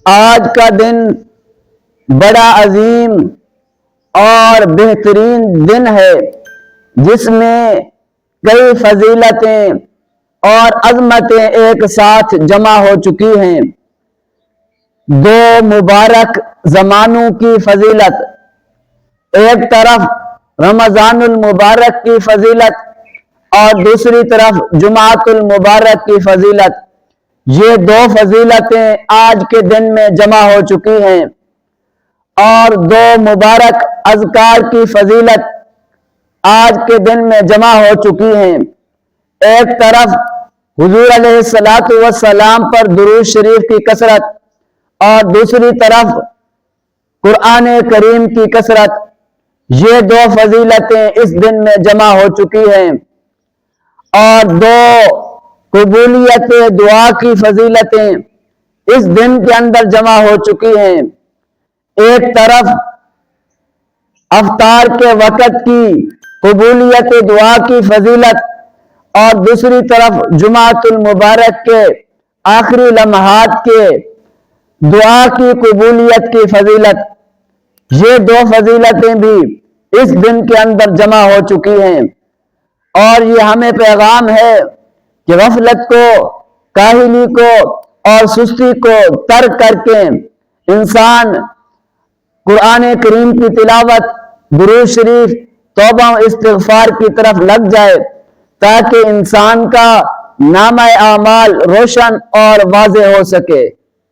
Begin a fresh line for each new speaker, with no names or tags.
آج کا دن بڑا عظیم اور بہترین دن ہے، جس میں کئی فضیلتیں اور عظمتیں ایک ساتھ جمع ہو چکی ہیں۔ دو مبارک زمانوں کی فضیلت، ایک طرف رمضان المبارک کی فضیلت اور دوسری طرف جمعۃ المبارک کی فضیلت، یہ دو فضیلتیں آج کے دن میں جمع ہو چکی ہیں۔ اور دو مبارک اذکار کی فضیلت آج کے دن میں جمع ہو چکی ہیں۔ ایک طرف حضور علیہ السلام پر درود شریف کی کثرت اور دوسری طرف قرآن کریم کی کثرت، یہ دو فضیلتیں اس دن میں جمع ہو چکی ہیں۔ اور دو قبولیت دعا کی فضیلتیں اس دن کے اندر جمع ہو چکی ہیں۔ ایک طرف افطار کے وقت کی قبولیت دعا کی فضیلت اور دوسری طرف جمعۃ المبارک کے آخری لمحات کے دعا کی قبولیت کی فضیلت، یہ دو فضیلتیں بھی اس دن کے اندر جمع ہو چکی ہیں۔ اور یہ ہمیں پیغام ہے کہ غفلت کو، کاہلی کو اور سستی کو ترک کر کے انسان قرآن کریم کی تلاوت، درود شریف، توبہ و استغفار کی طرف لگ جائے، تاکہ انسان کا نامہ اعمال روشن اور واضح ہو سکے۔